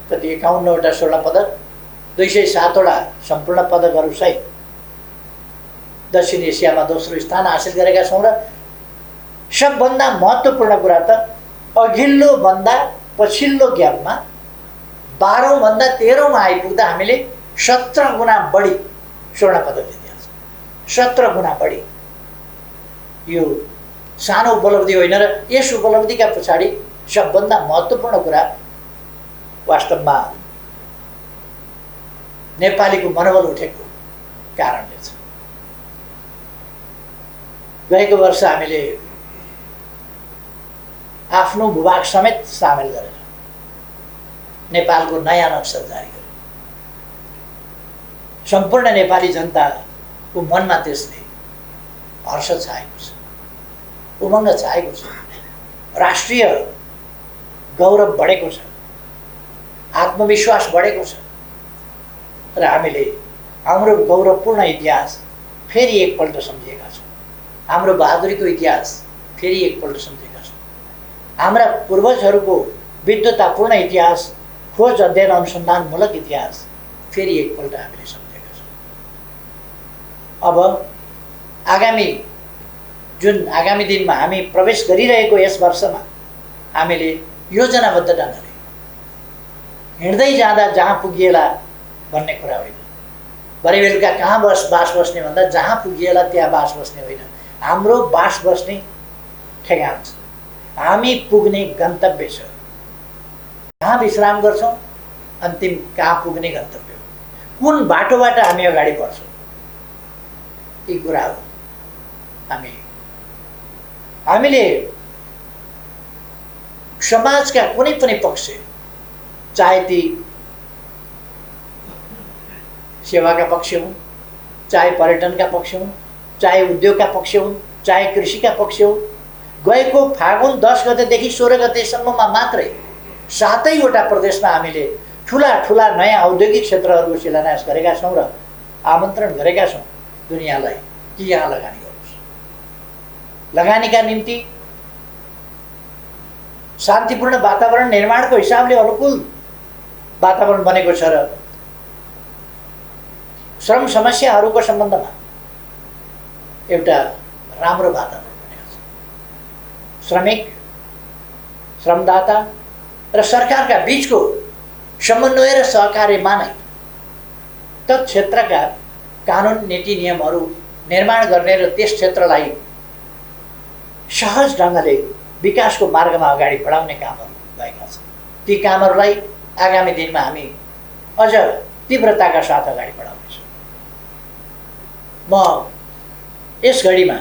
कति 51वटा स्वर्ण पदक, 207वटा सम्पूर्ण पदकहरू सहित दक्षिण एसियामा दोस्रो स्थान हासिल गरेका छौँ। र सबभन्दा महत्त्वपूर्ण कुरा त अघिल्लो भन्दा पछिल्लो ग्यापमा 12औं भन्दा 13औंमा आइपुग्दा हामीले 17 गुणा बढी स्वर्ण पदक जितेका छौँ। 17 गुणा बढी। यो सानो उपलब्धि होइन र यस उपलब्धिका पछाडि सबभन्दा महत्त्वपूर्ण कुरा वास्तवमा नेपालीको मनोबल उठेको कारणले छ। गएको वर्ष हामीले आफ्नो भूभाग समेत सामेल गरेर नेपालको नयाँ नक्सा जारी गर्यो। सम्पूर्ण नेपाली जनताको मनमा त्यसले हर्ष छाएको छ, उमङ्ग छाएको छ, राष्ट्रिय गौरव बढेको छ, आत्मविश्वास बढेको छ र हामीले हाम्रो गौरवपूर्ण इतिहास फेरि एकपल्ट सम्झिएका छौँ। हाम्रो बहादुरीको इतिहास फेरि एकपल्ट सम्झेका छौँ। हाम्रा पूर्वजहरूको विद्वतापूर्ण इतिहास, खोज अध्ययन अनुसन्धानमूलक इतिहास फेरि एकपल्ट हामीले सम्झेका छौँ। अब आगामी दिनमा हामी प्रवेश गरिरहेको यस वर्षमा हामीले योजनाबद्ध ढङ्गले हिँड्दै जाँदा जहाँ पुगिएला भन्ने कुरा होइन, भरे बेलुका कहाँ बास बस्ने भन्दा जहाँ पुगिएला त्यहाँ बास बस्ने होइन। हाम्रो बास बस्ने ठेगान छ, हामी पुग्ने गन्तव्य छ। कहाँ विश्राम गर्छौँ, अन्तिम कहाँ पुग्ने गन्तव्य हो। कुन बाटोबाट हामी अगाडि बढ्छौँ, यी कुरा हो। हामीले समाजका कुनै पनि पक्ष, चाहे ती सेवाका पक्ष हुन्, चाहे पर्यटनका पक्ष हुन्, चाहे उद्योगका पक्ष हुन्, चाहे कृषिका पक्ष हुन्, गएको फागुन 10 गतेदेखि 16 गतेसम्ममा मात्रै 7वटा प्रदेशमा हामीले ठुला ठुला नयाँ औद्योगिक क्षेत्रहरूको शिलान्यास गरेका छौँ र आमन्त्रण गरेका छौँ दुनियाँलाई कि यहाँ लगानी गर्नुहोस्। लगानीका निम्ति शान्तिपूर्ण वातावरण निर्माणको हिसाबले अनुकूल वातावरण बनेको छ र श्रम समस्याहरूको सम्बन्धमा एउटा राम्रो वातावरण बनेको छ। श्रमिक, श्रमदाता र सरकारका बीचको समन्वय र सहकार्यमा नै तत् क्षेत्रका कानुन नीति नियमहरू निर्माण गर्ने र त्यस क्षेत्रलाई सहज ढङ्गले विकासको मार्गमा अगाडि बढाउने कामहरू भएका छन्। ती कामहरूलाई आगामी दिनमा हामी अझ तीव्रताका साथ अगाडि बढाउनेछौँ। म यस घडीमा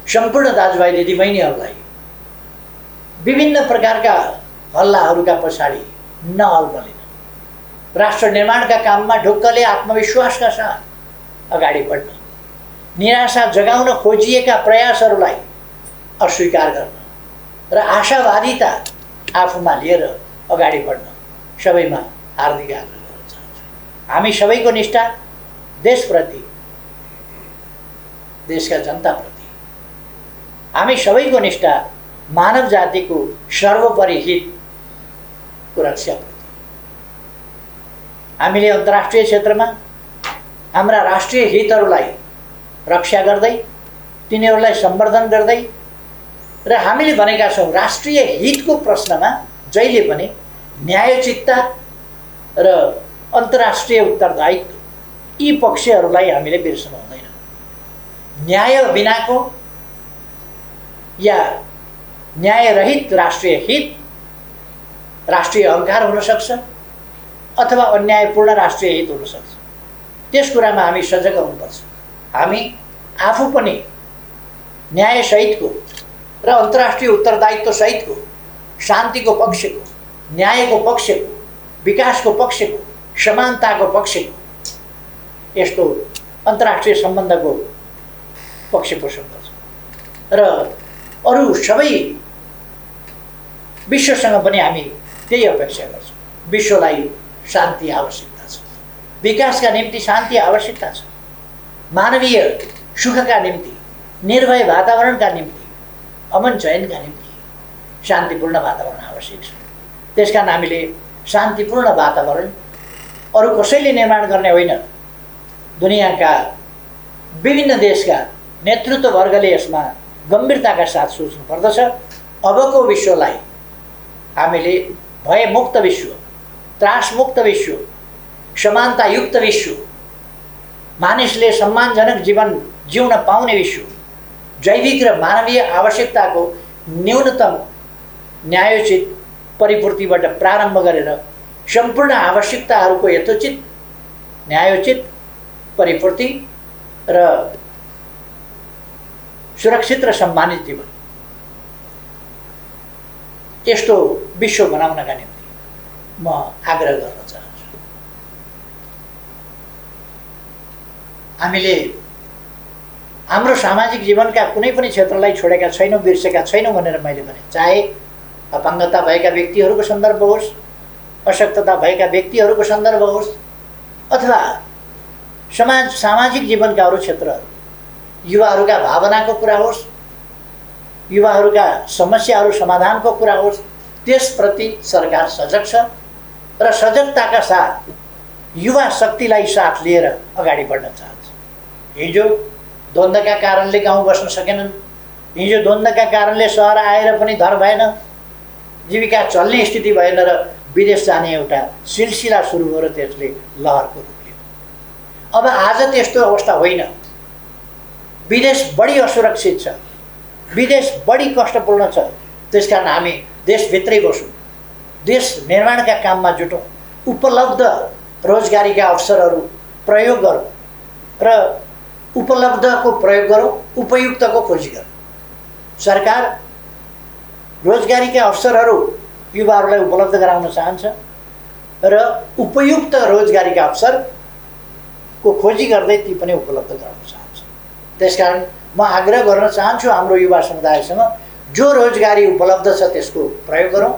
सम्पूर्ण दाजुभाइ दिदीबहिनीहरूलाई विभिन्न प्रकारका हल्लाहरूका पछाडि नअल्मलिन, राष्ट्र निर्माणका काममा ढुक्कले आत्मविश्वासका साथ अगाडि बढ्न, निराशा जगाउन खोजिएका प्रयासहरूलाई अस्वीकार गर्न र आशावादिता आफूमा लिएर अगाडि बढ्न सबैमा हार्दिक आग्रह गर्न चाहन्छु। हामी सबैको निष्ठा देशप्रति, देशका जनताप्रति, हामी सबैको निष्ठा मानव जातिको सर्वोपरि हितको रक्षाप्रति। हामीले अन्तर्राष्ट्रिय क्षेत्रमा हाम्रा राष्ट्रिय हितहरूलाई रक्षा गर्दै, तिनीहरूलाई सम्वर्धन गर्दै र हामीले भनेका छौँ राष्ट्रिय हितको प्रश्नमा जहिले पनि न्यायोचितता र अन्तर्राष्ट्रिय उत्तरदायित्व यी पक्षहरूलाई हामीले बिर्सनु हुँदैन। न्याय बिनाको या न्यायरहित राष्ट्रिय हित राष्ट्रिय अहङ्कार हुन सक्छ अथवा अन्यायपूर्ण राष्ट्रिय हित हुन सक्छ। त्यस कुरामा हामी सजग हुनुपर्छ। हामी आफू पनि न्यायसहितको र अन्तर्राष्ट्रिय उत्तरदायित्व सहितको, शान्तिको पक्षको, न्यायको पक्षको, विकासको पक्षको, समानताको पक्षको यस्तो अन्तर्राष्ट्रिय सम्बन्धको पक्ष पोषण गर्छ र अरू सबै विश्वसँग पनि हामी त्यही अपेक्षा गर्छौँ। विश्वलाई शान्ति आवश्यकता छ, विकासका निम्ति शान्ति आवश्यकता छ, मानवीय सुखका निम्ति, निर्भय वातावरणका निम्ति, अमन चयनका निम्ति शान्तिपूर्ण वातावरण आवश्यक छ। त्यसकारण हामीले शान्तिपूर्ण वातावरण अरू कसैले निर्माण गर्ने होइन, दुनियाँका विभिन्न देशका नेतृत्ववर्गले यसमा गम्भीरताका साथ सोच्नु पर्दछ। अबको विश्वलाई हामीले भयमुक्त विश्व, त्रासमुक्त विश्व, समानतायुक्त विश्व, मानिसले सम्मानजनक जीवन जिउन पाउने विश्व, जैविक र मानवीय आवश्यकताको न्यूनतम न्यायोचित परिपूर्तिबाट प्रारम्भ गरेर सम्पूर्ण आवश्यकताहरूको यथोचित न्यायोचित परिपूर्ति र सुरक्षित र सम्मानित जीवन, यस्तो विश्व बनाउनका निम्ति म आग्रह गर्न चाहन्छु। हामीले हाम्रो सामाजिक जीवनका कुनै पनि क्षेत्रलाई छोडेका छैनौँ, बिर्सेका छैनौँ भनेर मैले भने। चाहे अपाङ्गता भएका व्यक्तिहरूको सन्दर्भ होस्, अशक्तता भएका व्यक्तिहरूको सन्दर्भ होस्, अथवा सामाजिक जीवनका अरू क्षेत्रहरू, युवाहरूका भावनाको कुरा होस्, युवाहरूका समस्याहरू समाधानको कुरा होस्, त्यसप्रति सरकार सजग छ र सजगताका साथ युवा शक्तिलाई साथ लिएर अगाडि बढ्न चाहन्छ। हिजो द्वन्द्वका कारणले गाउँ बस्न सकेनन्, हिजो द्वन्द्वका कारणले सहर आएर पनि धर भएन, जीविका चल्ने स्थिति भएन र विदेश जाने एउटा सिलसिला सुरु भयो र त्यसले लहरको रूप लियो। अब आज त्यस्तो अवस्था होइन। विदेश बढी असुरक्षित छ, विदेश बढी कष्टपूर्ण छ। त्यसकारण हामी देशभित्रै बसौँ, देश निर्माणका काममा जुटौँ, उपलब्ध रोजगारीका अवसरहरू प्रयोग गरौँ र उपलब्धको प्रयोग गरौँ, उपयुक्तको खोजी गरौँ। सरकार रोजगारीका अवसरहरू युवाहरूलाई उपलब्ध गराउन चाहन्छ र उपयुक्त रोजगारीका अवसरको खोजी गर्दै ती पनि उपलब्ध गराउन चाहन्छ। त्यसकारण म आग्रह गर्न चाहन्छु हाम्रो युवा समुदायसँग, जो रोजगारी उपलब्ध छ त्यसको प्रयोग गरौँ।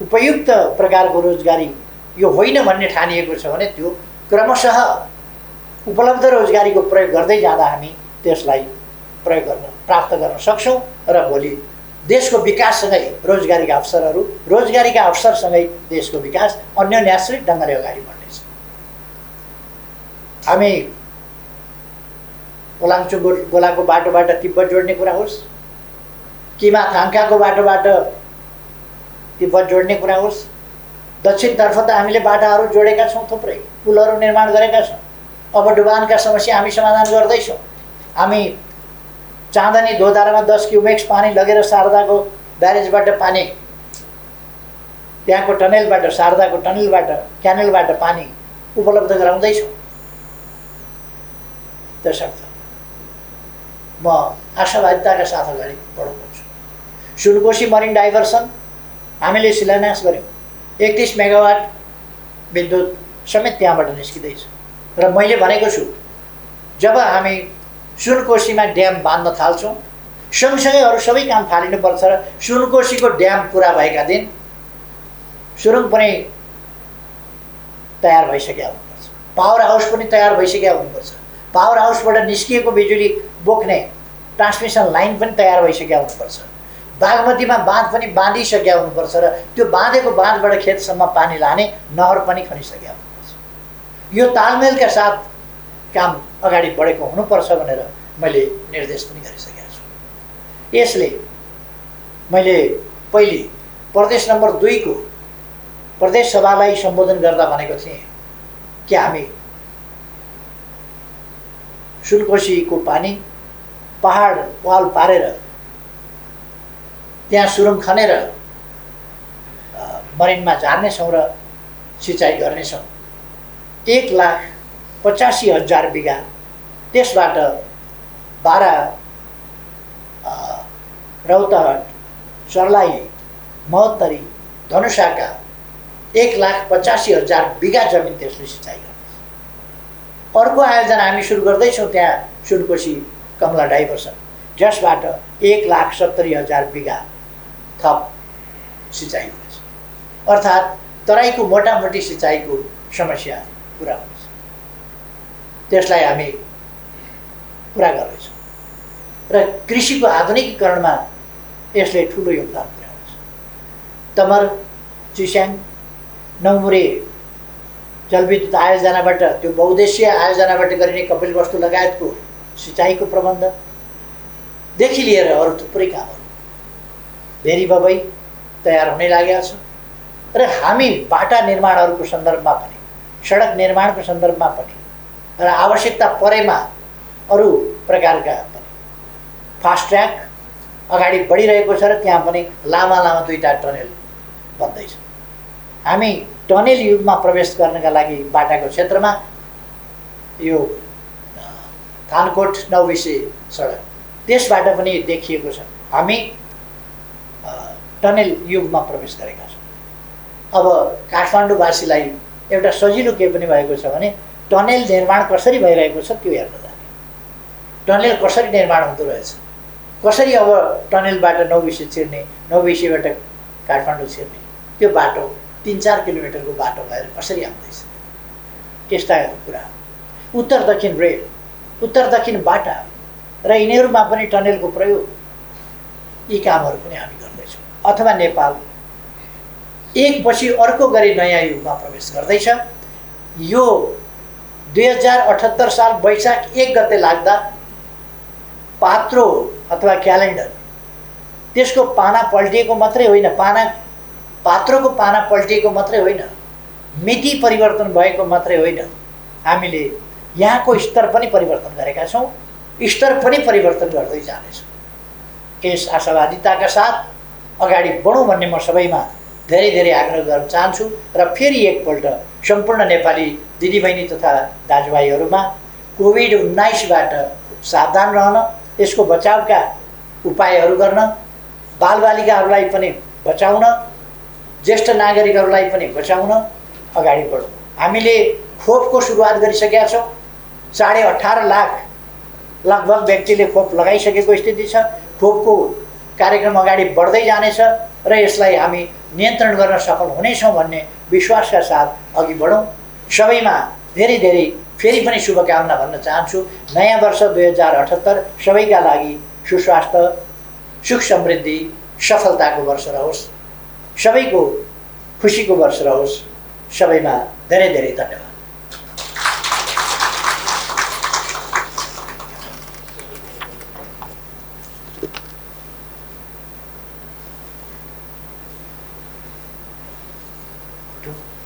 उपयुक्त प्रकारको रोजगारी यो होइन भन्ने ठानिएको छ भने त्यो क्रमशः उपलब्ध रोजगारीको प्रयोग गर्दै जाँदा हामी त्यसलाई प्रयोग गर्न प्राप्त गर्न सक्छौँ र भोलि देशको विकाससँगै रोजगारीका अवसरहरू, रोजगारीका अवसरसँगै देशको विकास अन्योन्याश्रित ढङ्गले अगाडि बढ्नेछ। हामी ओलाङचुङ गोलाको बाटोबाट तिब्बत जोड्ने कुरा होस्, किमा थाङ्काको बाटोबाट तिब्बत जोड्ने कुरा होस्, दक्षिणतर्फ त हामीले बाटाहरू जोडेका छौँ, थुप्रै पुलहरू निर्माण गरेका छौँ। अब डुबानका समस्या हामी समाधान गर्दैछौँ। हामी चाँदनी धोधारामा 10 क्युमेक्स पानी लगेर शारदाको ब्यारेजबाट पानी, त्यहाँको टनेलबाट, शारदाको टनेलबाट, क्यानेलबाट पानी उपलब्ध गराउँदैछौँ। त्यसर्थ म आशावादिताका साथ अगाडि बढाउँछु। सुनकोशी मरिन डाइभर्सन हामीले शिलान्यास गऱ्यौँ। 31 मेगावाट विद्युत समेत त्यहाँबाट निस्किँदैछ र मैले भनेको छु, जब हामी सुनकोशीमा ड्याम बाँध्न थाल्छौँ, सँगसँगै अरू सबै काम थालिनुपर्छ र सुनकोशीको ड्याम पुरा भएका दिन सुरुङ पनि तयार भइसकेका हुनुपर्छ, पावर हाउस पनि तयार भइसकेका हुनुपर्छ, पावर हाउसबाट निस्किएको बिजुली बोक्ने ट्रान्समिसन लाइन पनि तयार भइसकेका हुनुपर्छ, बागमतीमा बाँध पनि बाँधिसकेका हुनुपर्छ र त्यो बाँधेको बाँधबाट खेतसम्म पानी लाने नहर पनि खनिसकेका हुनुपर्छ। यो तालमेलका साथ काम अगाडि बढेको हुनुपर्छ भनेर मैले निर्देश पनि गरिसकेको छु। यसले मैले पहिले प्रदेश नम्बर 2 को प्रदेश सभालाई सम्बोधन गर्दा भनेको थिएँ कि हामी सुनकोशीको पानी पहाड वाल पारेर त्यहाँ सुरुङ खनेर मरिनमा झार्नेछौँ र सिँचाइ गर्नेछौँ। 1,85,000 बिघा, त्यसबाट 12 रौतहट, सर्लाही, महोत्तरी, धनुषाका 1,85,000 बिघा जमिन त्यसले सिँचाइ गर्छ। अर्को आयोजना हामी सुरु गर्दैछौँ त्यहाँ सुनकोशी कमला डाइभर्सन, जसबाट 1,70,000 बिघा थप सिँचाइ हुनेछ। अर्थात् तराईको मोटामोटी सिँचाइको समस्या पुरा हुनेछ। त्यसलाई हामी पुरा गर्दैछौँ र कृषिको आधुनिकीकरणमा यसले ठुलो योगदान पुर्याउँछ। तमर, चिस्याङ, नौमुरे जलविद्युत आयोजनाबाट, त्यो बहुद्देश्यीय आयोजनाबाट गरिने कपिलवस्तु लगायतको सिँचाइको प्रबन्धदेखि लिएर अरू थुप्रै कामहरू भेरी बबई तयार हुने लागेका छ र हामी बाटा निर्माणहरूको सन्दर्भमा पनि, सडक निर्माणको सन्दर्भमा पनि र आवश्यकता परेमा अरू प्रकारका पनि फास्ट ट्र्याक अगाडि बढिरहेको छ र त्यहाँ पनि लामा 2टा टनेल बन्दैछ। हामी टनेल युगमा प्रवेश गर्नका लागि बाटाको क्षेत्रमा यो थानकोट नौबिसे सडक, त्यसबाट पनि देखिएको छ हामी टनेल युगमा प्रवेश गरेका छौँ। अब काठमाडौँवासीलाई एउटा सजिलो के पनि भएको छ भने टनेल निर्माण कसरी भइरहेको छ त्यो हेर्न जाने, टनेल कसरी निर्माण हुँदो रहेछ, कसरी अब टनेलबाट नौबिसे छिर्ने, नौबिसेबाट काठमाडौँ छिर्ने, त्यो बाटो 3-4 किलोमिटरको बाटो भएर कसरी आउँदैछ, त्यस्ता कुरा। उत्तर दक्षिण रेल, उत्तर दक्षिण बाटा र यिनीहरूमा पनि टनेलको प्रयोग, यी कामहरू पनि हामी गर्दैछौँ। अथवा नेपाल एकपछि अर्को गरी नयाँ युगमा प्रवेश गर्दैछ। यो 2078 साल वैशाख 1 गते लाग्दा पात्रो अथवा क्यालेन्डर, त्यसको पाना पल्टिएको मात्रै होइन, पात्रोको पाना पल्टिएको मात्रै होइन, मिति परिवर्तन भएको मात्रै होइन, हामीले यहाँको स्तर पनि परिवर्तन गरेका छौँ, स्तर पनि परिवर्तन गर्दै जानेछौँ। यस आशावादिताका साथ अगाडि बढौँ भन्ने म सबैमा धेरै धेरै आग्रह गर्न चाहन्छु र फेरि एकपल्ट सम्पूर्ण नेपाली दिदीबहिनी तथा दाजुभाइहरूमा कोभिड-19बाट सावधान रहन, यसको बचावका उपायहरू गर्न, बालबालिकाहरूलाई पनि बचाउन, ज्येष्ठ नागरिकहरूलाई पनि बचाउन अगाडि बढौँ। हामीले खोपको सुरुवात गरिसकेका छौँ। 18.5 लाख लगभग व्यक्तिले खोप लगाइसकेको स्थिति छ। खोपको कार्यक्रम अगाडि बढ्दै जानेछ र यसलाई हामी नियन्त्रण गर्न सफल हुनेछौँ भन्ने विश्वासका साथ अघि बढौँ। सबैमा धेरै धेरै फेरि पनि शुभकामना भन्न चाहन्छु। नयाँ वर्ष 2078 सबैका लागि सुस्वास्थ्य, सुख समृद्धि, सफलताको वर्ष रहोस्। सबैको खुसीको वर्ष रहोस्। सबैमा धेरै धेरै धन्यवाद। Thank you.